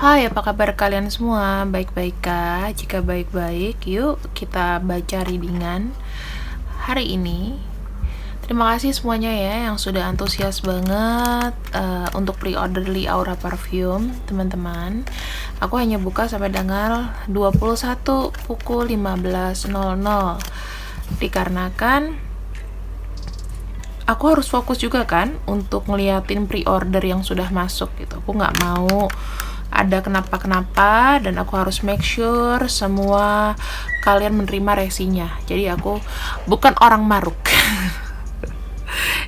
Hai, apa kabar kalian semua? Baik-baik kah? Jika baik-baik, yuk kita baca readingan hari ini. Terima kasih semuanya ya yang sudah antusias banget untuk pre-order Li Aura Parfum, teman-teman. Aku hanya buka sampai tanggal 21 pukul 15.00. Dikarenakan aku harus fokus juga kan untuk ngeliatin pre-order yang sudah masuk gitu. Aku nggak mau ada kenapa-kenapa dan aku harus make sure semua kalian menerima resinya. Jadi aku bukan orang maruk.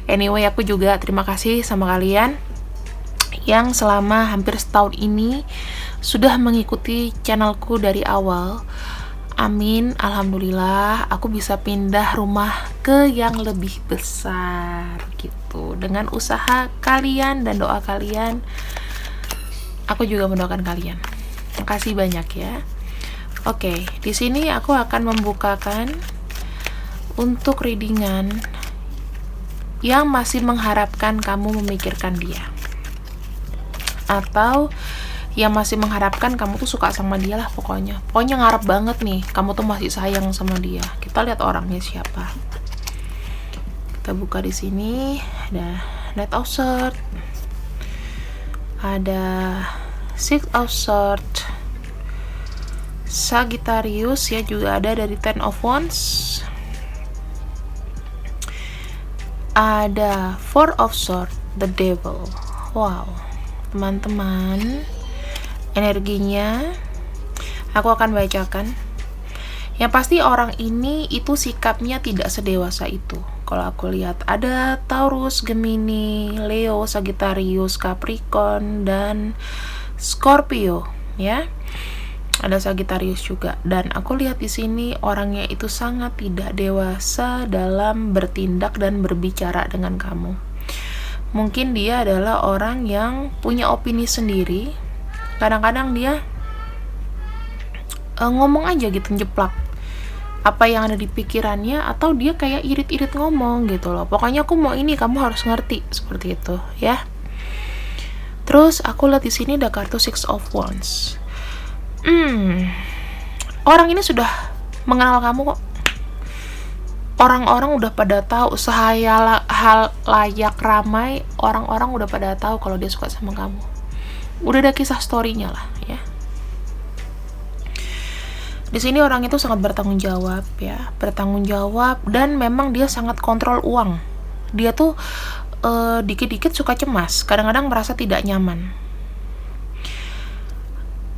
Anyway, aku juga terima kasih sama kalian yang selama hampir setahun ini sudah mengikuti channelku dari awal. Amin, alhamdulillah aku bisa pindah rumah ke yang lebih besar gitu. Dengan usaha kalian dan doa kalian, aku juga mendoakan kalian. Makasih banyak ya. Oke, di sini aku akan membukakan untuk readingan yang masih mengharapkan kamu memikirkan dia, atau yang masih mengharapkan kamu tuh suka sama dia lah, pokoknya ngarep banget nih kamu tuh masih sayang sama dia. Kita lihat orangnya siapa. Kita buka di sini ada Knight of Swords, ada Six of Swords, Sagittarius ya, juga ada dari Ten of Wands, ada Four of Swords, the Devil. Wow, teman-teman, energinya aku akan bacakan. Yang pasti orang ini itu sikapnya tidak sedewasa itu. Kalau aku lihat ada Taurus, Gemini, Leo, Sagittarius, Capricorn, dan Scorpio ya. Ada Sagittarius juga, dan aku lihat di sini orangnya itu sangat tidak dewasa dalam bertindak dan berbicara dengan kamu. Mungkin dia adalah orang yang punya opini sendiri. Kadang-kadang dia ngomong aja gitu, jeplak apa yang ada di pikirannya, atau dia kayak irit-irit ngomong gitu loh. Pokoknya aku mau ini, kamu harus ngerti, seperti itu ya. Terus aku lihat di sini ada kartu Six of Wands. Orang ini sudah mengenal kamu kok. Orang-orang udah pada tahu, hal layak ramai, orang-orang udah pada tahu kalau dia suka sama kamu. Udah ada kisah story-nya lah ya. Di sini orang itu sangat bertanggung jawab ya, dan memang dia sangat kontrol uang. Dia tuh dikit-dikit suka cemas, kadang-kadang merasa tidak nyaman.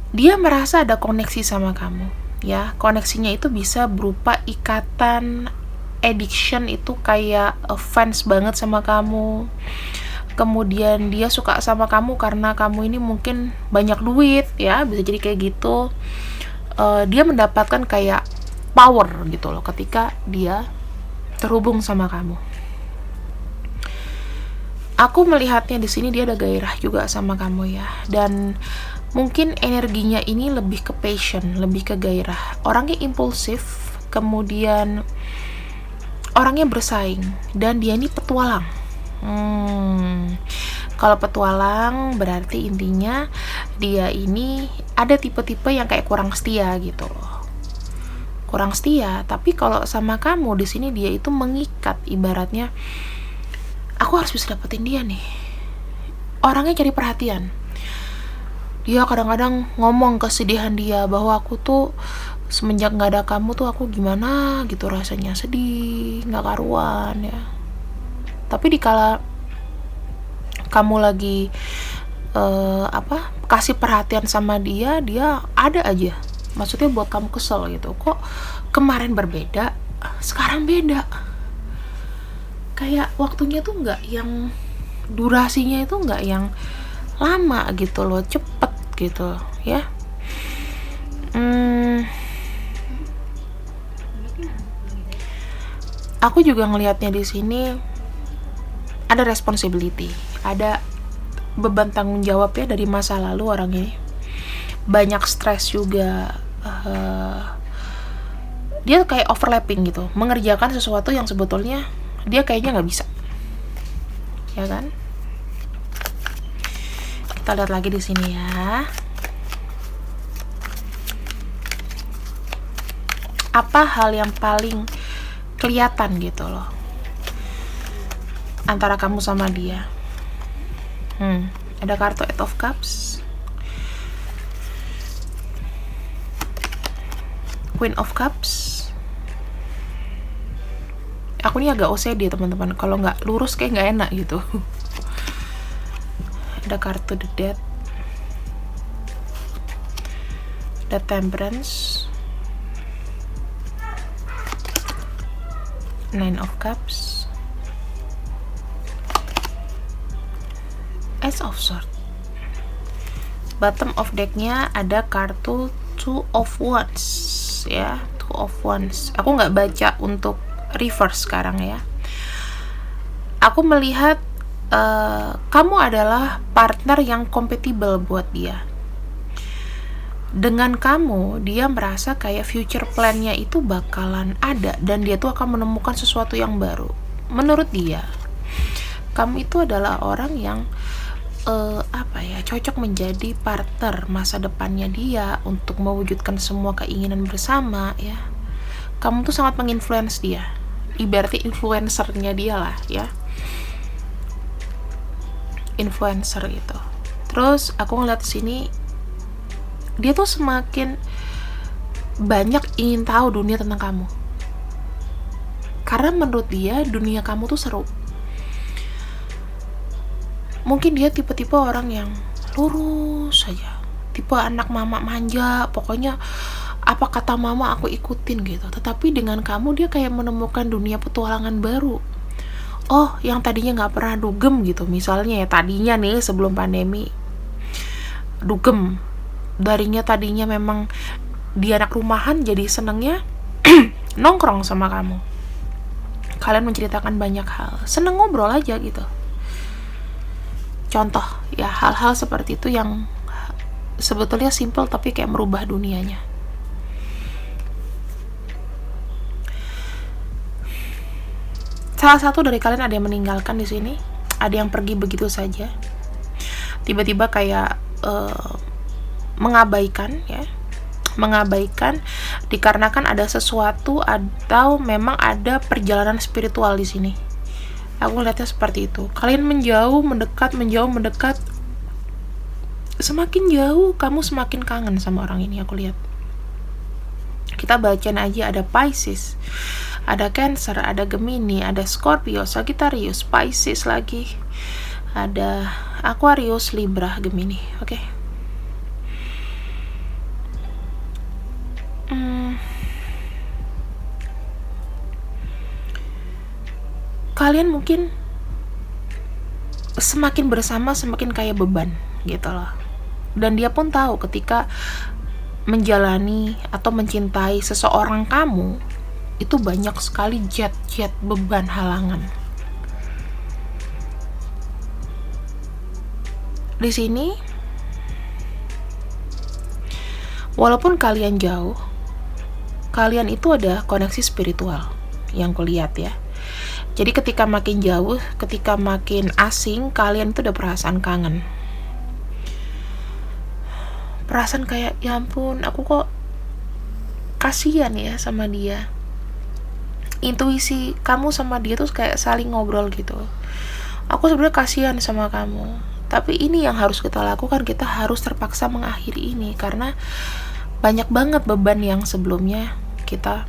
Dia merasa ada koneksi sama kamu ya. Koneksinya itu bisa berupa ikatan addiction, itu kayak fans banget sama kamu. Kemudian dia suka sama kamu karena kamu ini mungkin banyak duit ya, bisa jadi kayak gitu. Dia mendapatkan kayak power gitu loh ketika dia terhubung sama kamu. Aku melihatnya di sini dia ada gairah juga sama kamu ya, dan mungkin energinya ini lebih ke passion, lebih ke gairah. Orangnya impulsif, kemudian orangnya bersaing, dan dia ini petualang. Kalau petualang berarti intinya dia ini ada tipe-tipe yang kayak kurang setia gitu loh. Kurang setia, tapi kalau sama kamu di sini dia itu mengikat, ibaratnya aku harus bisa dapetin dia nih. Orangnya cari perhatian. Dia kadang-kadang ngomong kesedihan dia, bahwa aku tuh semenjak gak ada kamu tuh aku gimana gitu rasanya, sedih, gak karuan ya. Tapi dikala kamu lagi kasih perhatian sama dia, dia ada aja. Maksudnya buat kamu kesel gitu. Kok kemarin berbeda, sekarang beda. Kayak waktunya tuh gak yang, durasinya itu gak yang lama gitu loh, cepet gitu ya. Aku juga ngelihatnya di sini ada responsibility, ada beban tanggung jawab ya dari masa lalu orang ini. Banyak stres juga. Dia kayak overlapping gitu, mengerjakan sesuatu yang sebetulnya dia kayaknya nggak bisa, ya kan? Kita lihat lagi di sini ya. apa hal yang paling kelihatan gitu loh antara kamu sama dia. Ada kartu Eight of Cups, Queen of Cups. Aku ini agak OCD teman-teman, kalau nggak lurus kayak nggak enak gitu. Ada kartu The Death, The Temperance, Nine of Cups, Ace of Swords. Bottom of decknya ada kartu Two of Wands ya, Two of Wands. Aku nggak baca untuk reverse sekarang ya. Aku melihat kamu adalah partner yang compatible buat dia. Dengan kamu, dia merasa kayak future plan-nya itu bakalan ada dan dia tuh akan menemukan sesuatu yang baru. Menurut dia, kamu itu adalah orang yang cocok menjadi partner masa depannya dia untuk mewujudkan semua keinginan bersama ya. Kamu tuh sangat menginfluence dia, ibaratnya influencernya dia lah ya, influencer gitu. Terus aku ngeliat sini dia tuh semakin banyak ingin tahu dunia tentang kamu, karena menurut dia dunia kamu tuh seru. Mungkin dia tipe-tipe orang yang lurus saja, tipe anak mama manja, pokoknya apa kata mama aku ikutin gitu. Tetapi dengan kamu dia kayak menemukan dunia petualangan baru. Oh, yang tadinya nggak pernah dugem gitu, misalnya ya tadinya nih sebelum pandemi dugem, tadinya memang dia anak rumahan, jadi senengnya nongkrong sama kamu. Kalian menceritakan banyak hal, seneng ngobrol aja gitu. Contoh ya, hal-hal seperti itu yang sebetulnya simple tapi kayak merubah dunianya. Salah satu dari kalian ada yang meninggalkan di sini, ada yang pergi begitu saja, tiba-tiba kayak mengabaikan dikarenakan ada sesuatu atau memang ada perjalanan spiritual di sini. Aku lihatnya seperti itu. Kalian menjauh, mendekat. Semakin jauh, kamu semakin kangen sama orang ini, aku lihat. Kita bacain aja, ada Pisces, ada Cancer, ada Gemini, ada Scorpio, Sagittarius, Pisces lagi. Ada Aquarius, Libra, Gemini. Oke. Kalian mungkin semakin bersama semakin kayak beban gitu loh. Dan dia pun tahu ketika menjalani atau mencintai seseorang kamu itu banyak sekali jet beban halangan. Di sini walaupun kalian jauh, kalian itu ada koneksi spiritual yang kulihat ya. Jadi ketika makin jauh, ketika makin asing, kalian itu ada perasaan kangen. Perasaan kayak, ya ampun, aku kok kasihan ya sama dia. Intuisi kamu sama dia tuh kayak saling ngobrol gitu. Aku sebenarnya kasihan sama kamu. Tapi ini yang harus kita lakukan, kita harus terpaksa mengakhiri ini. Karena banyak banget beban yang sebelumnya kita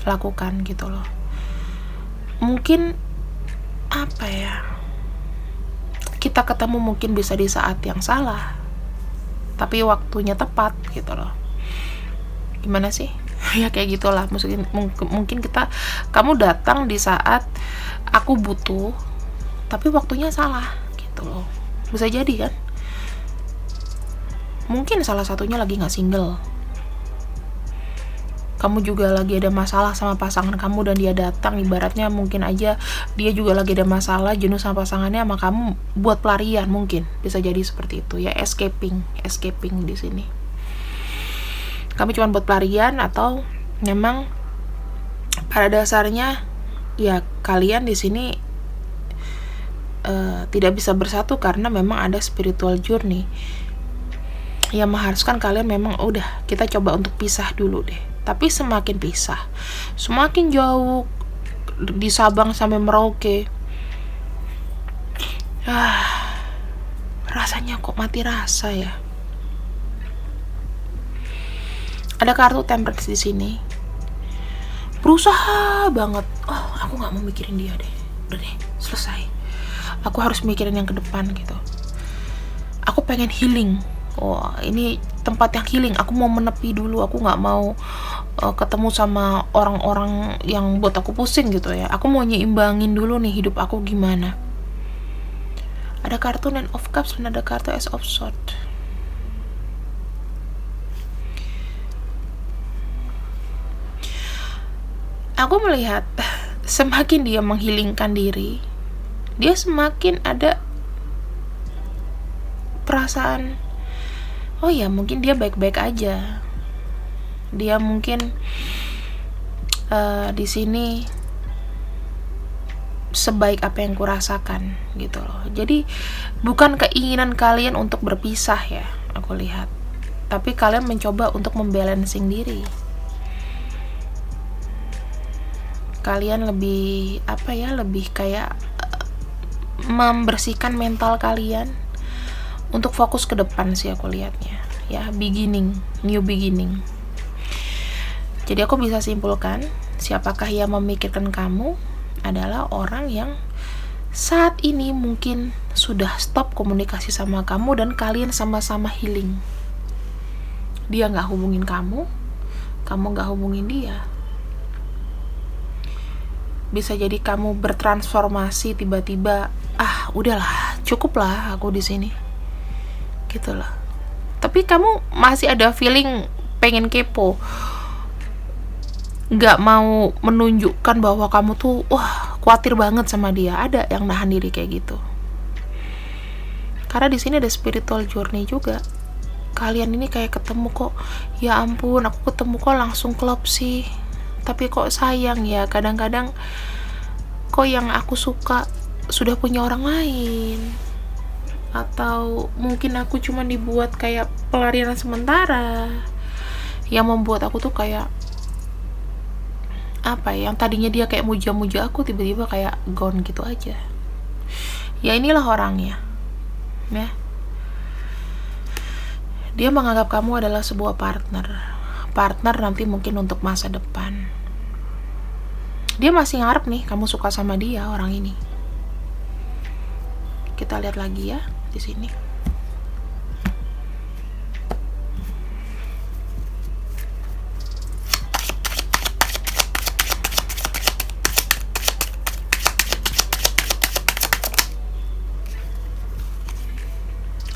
lakukan gitu loh. Mungkin kita ketemu mungkin bisa di saat yang salah, tapi waktunya tepat gitu loh. Gimana sih? Ya kayak gitulah. Mungkin kamu datang di saat aku butuh, tapi waktunya salah gitu loh. Bisa jadi kan? Mungkin salah satunya lagi nggak single. Kamu juga lagi ada masalah sama pasangan kamu dan dia datang, ibaratnya mungkin aja dia juga lagi ada masalah, jenuh sama pasangannya, sama kamu buat pelarian, mungkin bisa jadi seperti itu ya, escaping di sini. Kamu cuma buat pelarian atau memang pada dasarnya ya kalian di sini tidak bisa bersatu karena memang ada spiritual journey yang mengharuskan kalian memang udah kita coba untuk pisah dulu deh. tapi semakin pisah, semakin jauh, di Sabang sampai Merauke, rasanya kok mati rasa ya. Ada kartu Temperance di sini. Berusaha banget. Aku nggak mau mikirin dia deh. Udah deh, selesai. Aku harus mikirin yang ke depan gitu. Aku pengen healing. Ini tempat yang healing. Aku mau menepi dulu. Aku nggak mau ketemu sama orang-orang yang buat aku pusing gitu ya. Aku mau nyimbangin dulu nih hidup aku gimana. Ada kartu Nine of Cups dan ada kartu Ace of Swords. Aku melihat semakin dia menghilingkan diri, dia semakin ada perasaan, oh ya mungkin dia baik-baik aja. Dia mungkin di sini sebaik apa yang kurasakan gitu loh. Jadi bukan keinginan kalian untuk berpisah ya, aku lihat. Tapi kalian mencoba untuk membalancing diri. Kalian lebih lebih kayak membersihkan mental kalian untuk fokus ke depan sih aku lihatnya ya, new beginning. Jadi aku bisa simpulkan, siapakah yang memikirkan kamu adalah orang yang saat ini mungkin sudah stop komunikasi sama kamu dan kalian sama-sama healing. Dia nggak hubungin kamu nggak hubungin dia. Bisa jadi kamu bertransformasi tiba-tiba, udahlah, cukup lah aku di sini. Gitu lah. Tapi kamu masih ada feeling pengen kepo. Nggak mau menunjukkan bahwa kamu tuh khawatir banget sama dia. Ada yang nahan diri kayak gitu. Karena di sini ada spiritual journey juga. Kalian ini kayak ketemu kok, ya ampun, aku ketemu kok langsung klop sih. Tapi kok sayang ya, kadang-kadang kok yang aku suka sudah punya orang lain. Atau mungkin aku cuma dibuat kayak pelarian sementara, yang membuat aku tuh kayak yang tadinya dia kayak muja-muja aku, tiba-tiba kayak gone gitu aja. Ya inilah orangnya ya. Dia menganggap kamu adalah sebuah partner nanti mungkin untuk masa depan. Dia masih ngarep nih kamu suka sama dia, orang ini. Kita lihat lagi ya di sini.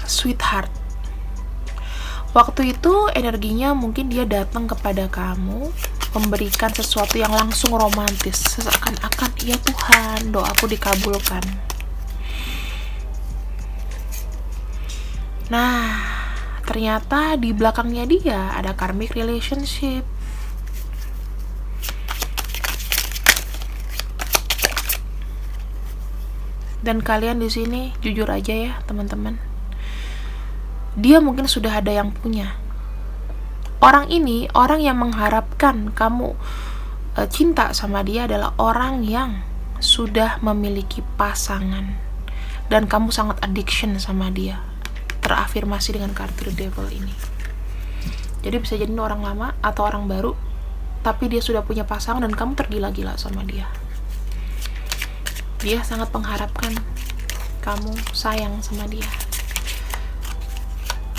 Sweetheart. Waktu itu energinya mungkin dia datang kepada kamu, memberikan sesuatu yang langsung romantis, seakan-akan ya Tuhan, doaku dikabulkan. Nah, ternyata di belakangnya dia ada karmic relationship. Dan kalian di sini jujur aja ya teman-teman, dia mungkin sudah ada yang punya. Orang ini, orang yang mengharapkan kamu cinta sama dia adalah orang yang sudah memiliki pasangan dan kamu sangat addiction sama dia. Terafirmasi dengan kartu The Devil ini. Jadi bisa jadi orang lama atau orang baru, tapi dia sudah punya pasangan dan kamu tergila-gila sama dia. Dia sangat mengharapkan kamu sayang sama dia.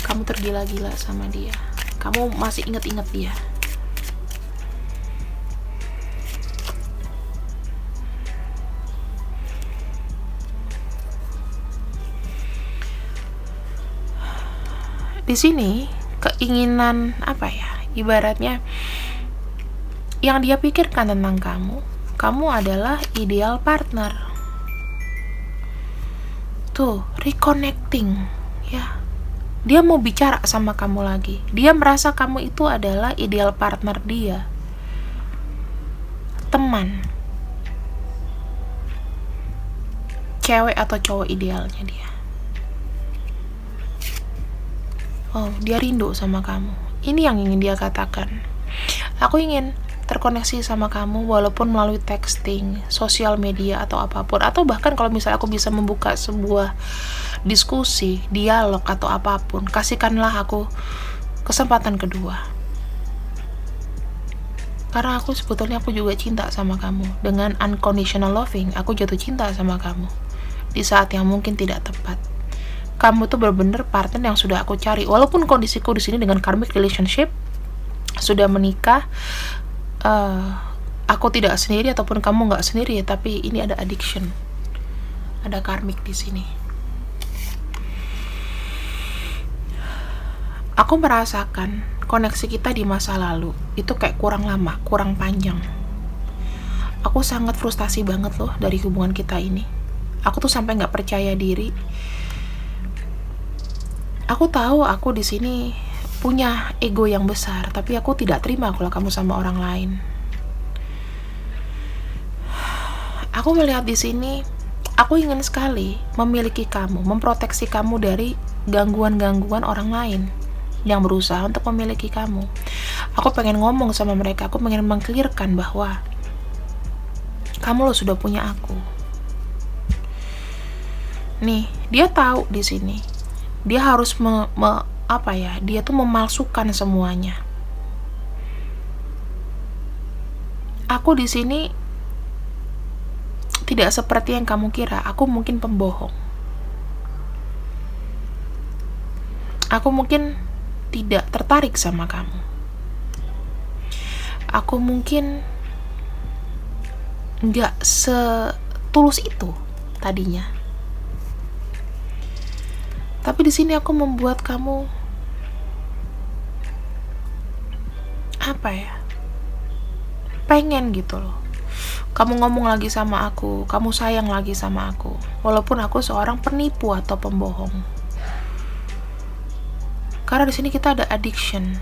Kamu tergila-gila sama dia. Kamu masih ingat-ingat dia. Di sini keinginan ibaratnya yang dia pikirkan tentang kamu adalah ideal partner. Tuh, reconnecting ya. Dia mau bicara sama kamu lagi. Dia merasa kamu itu adalah ideal partner dia. Teman. Cewek atau cowok idealnya dia. Dia rindu sama kamu. Ini yang ingin dia katakan. Aku ingin terkoneksi sama kamu walaupun melalui texting, sosial media atau apapun, atau bahkan kalau misalnya aku bisa membuka sebuah diskusi, dialog atau apapun, kasihkanlah aku kesempatan kedua. Karena aku sebetulnya aku juga cinta sama kamu. Dengan unconditional loving, aku jatuh cinta sama kamu di saat yang mungkin tidak tepat. Kamu tuh bener-bener partner yang sudah aku cari. Walaupun kondisiku di sini dengan karmic relationship, sudah menikah, aku tidak sendiri ataupun kamu nggak sendiri, tapi ini ada addiction, ada karmik di sini. Aku merasakan koneksi kita di masa lalu itu kayak kurang lama, kurang panjang. Aku sangat frustasi banget loh dari hubungan kita ini. Aku tuh sampai nggak percaya diri. Aku tahu aku di sini punya ego yang besar, tapi aku tidak terima kalau kamu sama orang lain. Aku melihat di sini, aku ingin sekali memiliki kamu, memproteksi kamu dari gangguan-gangguan orang lain yang berusaha untuk memiliki kamu. Aku pengen ngomong sama mereka, aku pengen mengklirkan bahwa kamu lo sudah punya aku. Nih, dia tahu di sini. Dia harus dia tuh memalsukan semuanya. Aku di sini tidak seperti yang kamu kira. Aku mungkin pembohong. Aku mungkin tidak tertarik sama kamu. Aku mungkin nggak setulus itu tadinya. Tapi di sini aku membuat kamu pengen gitu loh. Kamu ngomong lagi sama aku, kamu sayang lagi sama aku, walaupun aku seorang penipu atau pembohong. Karena di sini kita ada addiction,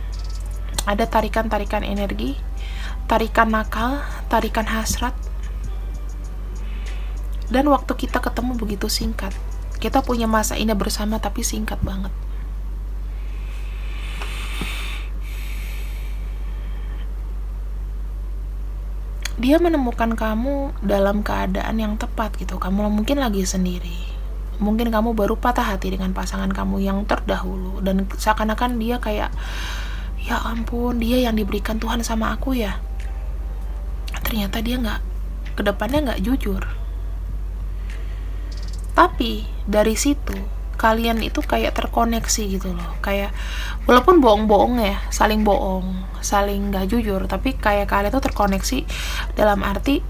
ada tarikan-tarikan energi, tarikan nakal, tarikan hasrat, dan waktu kita ketemu begitu singkat. Kita punya masa indah bersama tapi singkat banget. Dia menemukan kamu dalam keadaan yang tepat gitu. Kamu mungkin lagi sendiri. Mungkin kamu baru patah hati dengan pasangan kamu yang terdahulu. Dan seakan-akan dia kayak, ya ampun, dia yang diberikan Tuhan sama aku ya. Ternyata dia kedepannya nggak jujur. Tapi dari situ kalian itu kayak terkoneksi gitu loh. Kayak walaupun bohong-bohong ya, saling bohong, saling gak jujur, tapi kayak kalian tuh terkoneksi dalam arti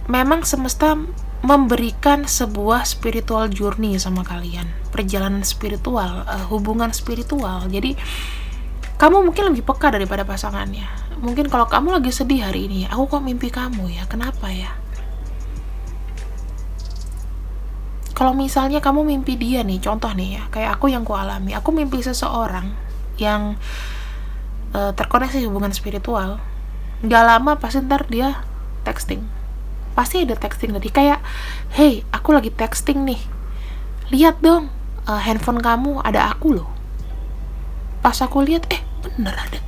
memang semesta memberikan sebuah spiritual journey sama kalian, perjalanan spiritual, hubungan spiritual. Jadi kamu mungkin lebih peka daripada pasangannya. Mungkin kalau kamu lagi sedih hari ini, aku kok mimpi kamu ya, kenapa ya? Kalau misalnya kamu mimpi dia nih, contoh nih ya, kayak aku yang kualami, aku mimpi seseorang yang terkoneksi hubungan spiritual. Gak lama pasti ntar dia texting, pasti ada texting tadi kayak, hey, aku lagi texting nih, lihat dong, handphone kamu ada aku loh. Pas aku lihat, bener ada,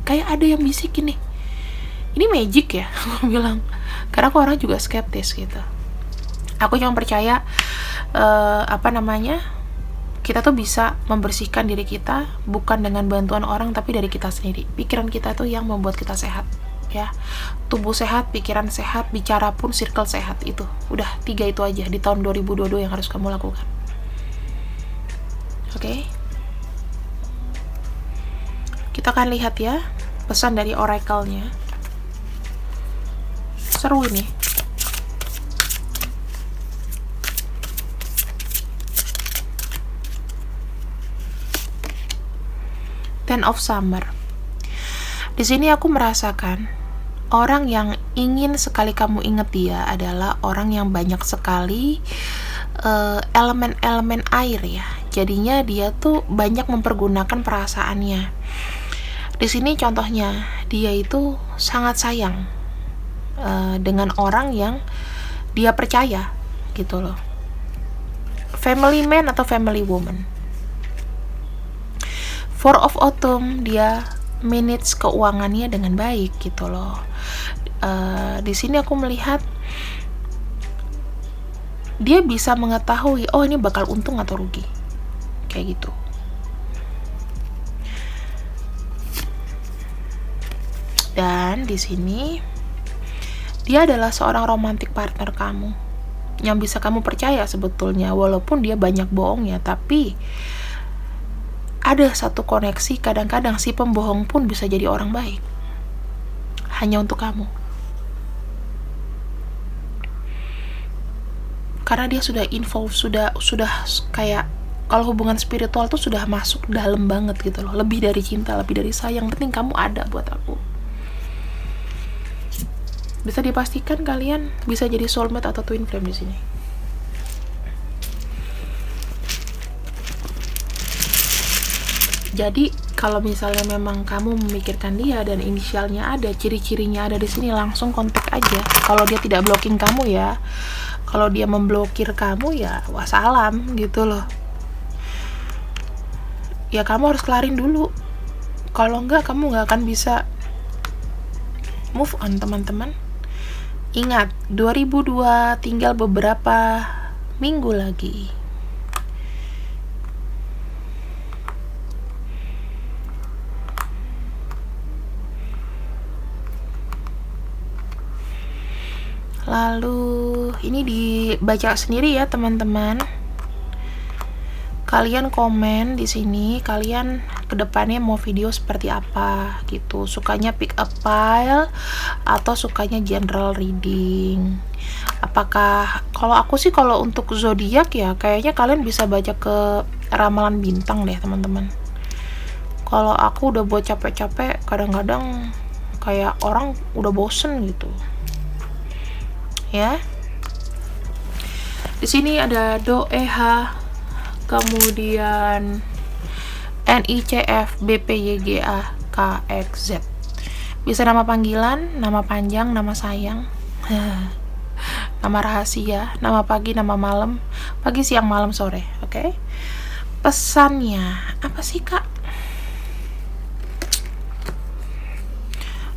kayak ada yang bisikin nih, ini magic ya. Aku bilang, karena aku orang juga skeptis gitu. Aku cuma percaya kita tuh bisa membersihkan diri kita bukan dengan bantuan orang, tapi dari kita sendiri. Pikiran kita tuh yang membuat kita sehat ya. Tubuh sehat, pikiran sehat, bicara pun circle sehat. Itu udah 3 itu aja di tahun 2022 yang harus kamu lakukan. Oke? Kita akan lihat ya pesan dari oracle-nya. Seru ini. Ten of Summer. Di sini aku merasakan orang yang ingin sekali kamu ingat dia adalah orang yang banyak sekali elemen-elemen air ya. Jadinya dia tuh banyak mempergunakan perasaannya. Di sini contohnya dia itu sangat sayang dengan orang yang dia percaya gitu loh. Family man atau family woman. Four of Autumn, dia manage keuangannya dengan baik gitu loh. Di sini aku melihat dia bisa mengetahui, oh ini bakal untung atau rugi, kayak gitu. Dan di sini dia adalah seorang romantic partner kamu yang bisa kamu percaya sebetulnya, walaupun dia banyak bohongnya, tapi ada satu koneksi. Kadang-kadang si pembohong pun bisa jadi orang baik hanya untuk kamu, karena dia sudah involve, sudah kayak, kalau hubungan spiritual tuh sudah masuk dalam banget gitu loh, lebih dari cinta, lebih dari sayang, penting kamu ada buat aku. Bisa dipastikan kalian bisa jadi soulmate atau twin flame di sini. Jadi kalau misalnya memang kamu memikirkan dia dan inisialnya ada, ciri-cirinya ada di sini, langsung kontak aja. Kalau dia tidak blocking kamu ya. Kalau dia memblokir kamu ya wassalam gitu loh. Ya kamu harus kelarin dulu. Kalau enggak, kamu nggak akan bisa move on, teman-teman. Ingat, 2002 tinggal beberapa minggu lagi. Lalu ini dibaca sendiri ya, teman-teman. Kalian komen di sini, kalian kedepannya mau video seperti apa gitu. Sukanya pick up file atau sukanya general reading. Apakah, kalau aku sih kalau untuk zodiak ya kayaknya kalian bisa baca ke ramalan bintang deh, teman-teman. Kalau aku udah buat capek-capek, kadang-kadang kayak orang udah bosen gitu. Ya. Di sini ada DOEH, kemudian NICF, BPYGA, KXZ. Bisa nama panggilan, nama panjang, nama sayang, nama rahasia, nama pagi, nama malam, pagi, siang, malam, sore. Oke? Pesannya apa sih, Kak?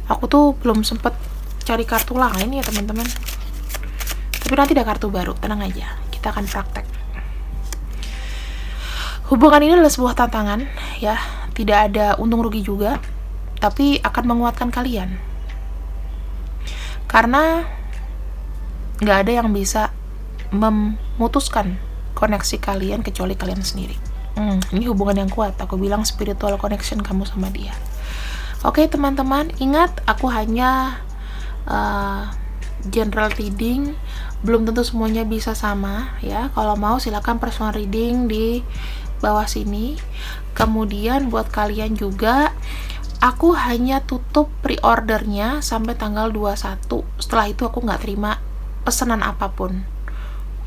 Aku tuh belum sempet cari kartu lain ya, teman-teman. Tapi nanti ada kartu baru, tenang aja. Kita akan praktek. Hubungan ini adalah sebuah tantangan, ya. Tidak ada untung rugi juga, tapi akan menguatkan kalian. Karena nggak ada yang bisa memutuskan koneksi kalian kecuali kalian sendiri. Ini hubungan yang kuat. Aku bilang spiritual connection kamu sama dia. Oke, teman-teman, ingat aku hanya general reading. Belum tentu semuanya bisa sama, ya. Kalau mau silakan personal reading di bawah sini. Kemudian buat kalian juga, aku hanya tutup pre-ordernya sampai tanggal 21. Setelah itu aku nggak terima pesanan apapun.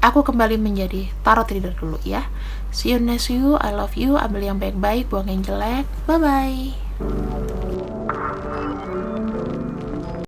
Aku kembali menjadi tarot reader dulu ya. See you next you. I love you. Ambil yang baik-baik, buang yang jelek. Bye bye.